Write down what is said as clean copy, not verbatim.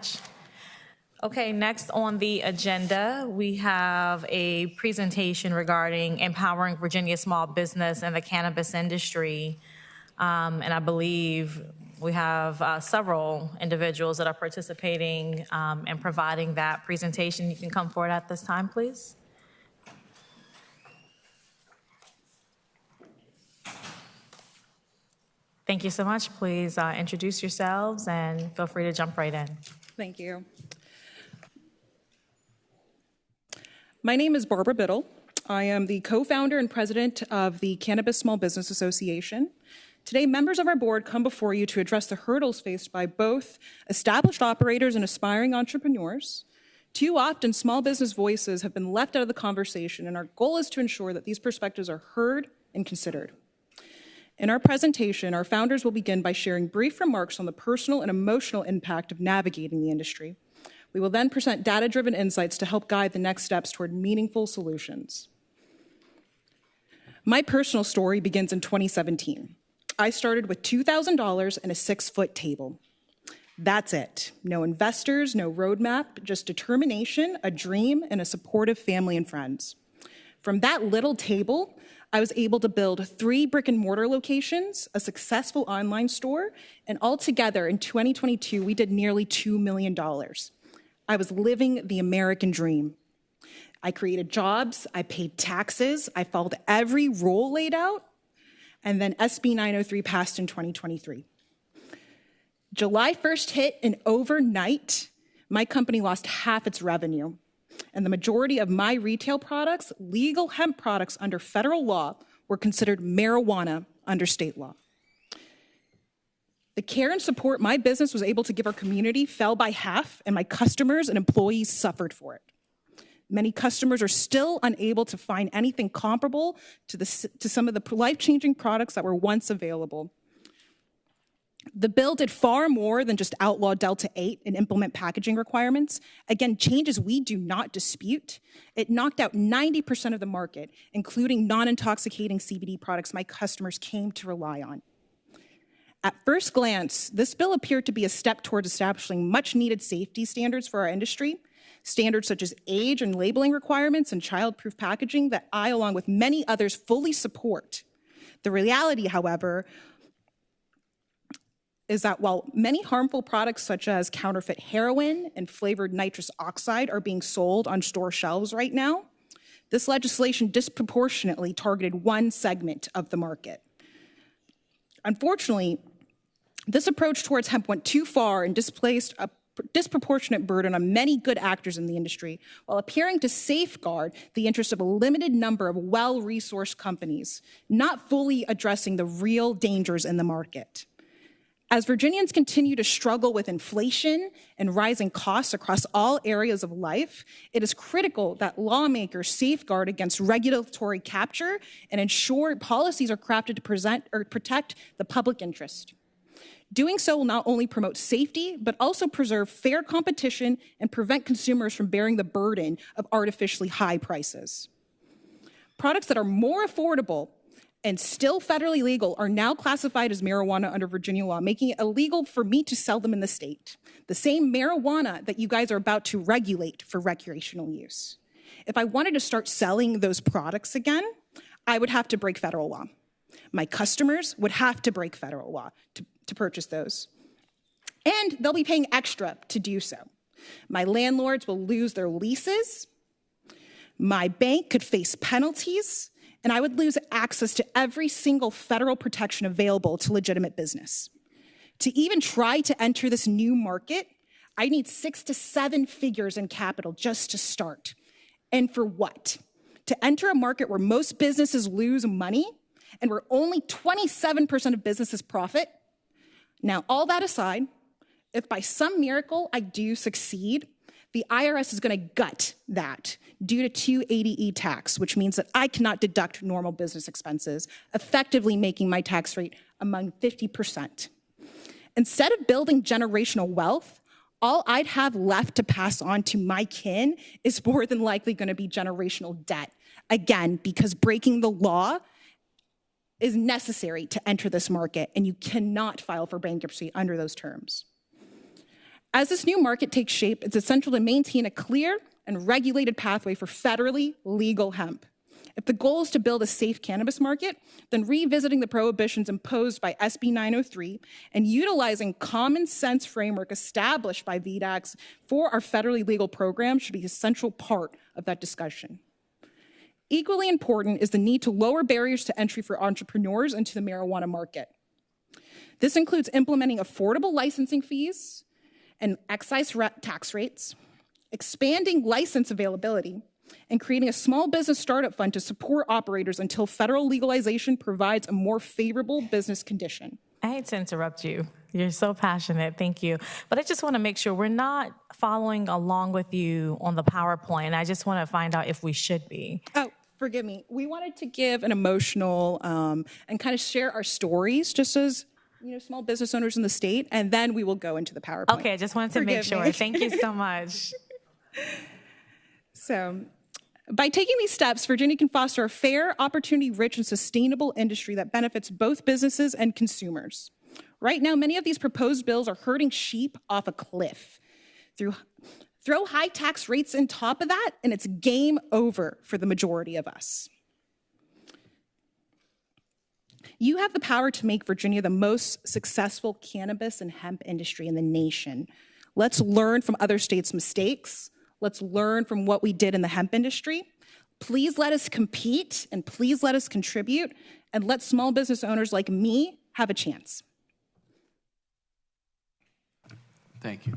much. Okay, next on the agenda, we have a presentation regarding empowering Virginia small business and the cannabis industry. And I believe we have several individuals that are participating and providing that presentation. You can come forward at this time, please. Thank you so much. Please introduce yourselves and feel free to jump right in. Thank you. My name is Barbara Biddle. I am the co-founder and president of the Cannabis Small Business Association. Today, members of our board come before you to address the hurdles faced by both established operators and aspiring entrepreneurs. Too often, small business voices have been left out of the conversation, and our goal is to ensure that these perspectives are heard and considered. In our presentation, our founders will begin by sharing brief remarks on the personal and emotional impact of navigating the industry. We will then present data-driven insights to help guide the next steps toward meaningful solutions. My personal story begins in 2017. I started with $2,000 and a 6-foot table. That's it. No investors, no roadmap, just determination, a dream, and a supportive family and friends. From that little table, I was able to build 3 brick-and-mortar locations, a successful online store, and altogether in 2022, we did nearly $2 million. I was living the American dream. I created jobs, I paid taxes, I followed every rule laid out, and then SB 903 passed in 2023. July 1st hit, and overnight, my company lost half its revenue. And the majority of my retail products, legal hemp products under federal law, were considered marijuana under state law. The care and support my business was able to give our community fell by half, and my customers and employees suffered for it. Many customers are still unable to find anything comparable to some of the life-changing products that were once available. The bill did far more than just outlaw Delta 8 and implement packaging requirements. Again, changes we do not dispute. It knocked out 90% of the market, including non-intoxicating CBD products my customers came to rely on. At first glance, this bill appeared to be a step toward establishing much-needed safety standards for our industry, standards such as age and labeling requirements and child-proof packaging that I, along with many others, fully support. The reality, however, is that while many harmful products such as counterfeit heroin and flavored nitrous oxide are being sold on store shelves right now, this legislation disproportionately targeted one segment of the market. Unfortunately, this approach towards hemp went too far and displaced a disproportionate burden on many good actors in the industry, while appearing to safeguard the interests of a limited number of well-resourced companies, not fully addressing the real dangers in the market. As Virginians continue to struggle with inflation and rising costs across all areas of life, it is critical that lawmakers safeguard against regulatory capture and ensure policies are crafted to protect the public interest. Doing so will not only promote safety, but also preserve fair competition and prevent consumers from bearing the burden of artificially high prices. Products that are more affordable and still federally legal are now classified as marijuana under Virginia law, making it illegal for me to sell them in the state. The same marijuana that you guys are about to regulate for recreational use. If I wanted to start selling those products again, I would have to break federal law. My customers would have to break federal law to purchase those. And they'll be paying extra to do so. My landlords will lose their leases. My bank could face penalties. And I would lose access to every single federal protection available to legitimate business. To even try to enter this new market, I need 6 to 7 figures in capital just to start. And for what? To enter a market where most businesses lose money and where only 27% of businesses profit? Now, all that aside, if by some miracle I do succeed, the IRS is going to gut that due to 280E tax, which means that I cannot deduct normal business expenses, effectively making my tax rate among 50%. Instead of building generational wealth, all I'd have left to pass on to my kin is more than likely going to be generational debt. Again, because breaking the law is necessary to enter this market, and you cannot file for bankruptcy under those terms. As this new market takes shape, it's essential to maintain a clear and regulated pathway for federally legal hemp. If the goal is to build a safe cannabis market, then revisiting the prohibitions imposed by SB 903 and utilizing common sense framework established by VDACs for our federally legal program should be a central part of that discussion. Equally important is the need to lower barriers to entry for entrepreneurs into the marijuana market. This includes implementing affordable licensing fees and excise tax rates, expanding license availability, and creating a small business startup fund to support operators until federal legalization provides a more favorable business condition. I hate to interrupt you. You're so passionate. Thank you. But I just want to make sure we're not following along with you on the PowerPoint. I just want to find out if we should be. Oh, forgive me. We wanted to give an emotional and kind of share our stories just as small business owners in the state, and then we will go into the PowerPoint. Okay, I just wanted to make sure. Thank you so much. So, by taking these steps, Virginia can foster a fair, opportunity-rich, and sustainable industry that benefits both businesses and consumers. Right now, many of these proposed bills are herding sheep off a cliff. Throw high tax rates on top of that, and it's game over for the majority of us. You have the power to make Virginia the most successful cannabis and hemp industry in the nation. Let's learn from other states' mistakes. Let's learn from what we did in the hemp industry. Please let us compete, and please let us contribute, and let small business owners like me have a chance. Thank you.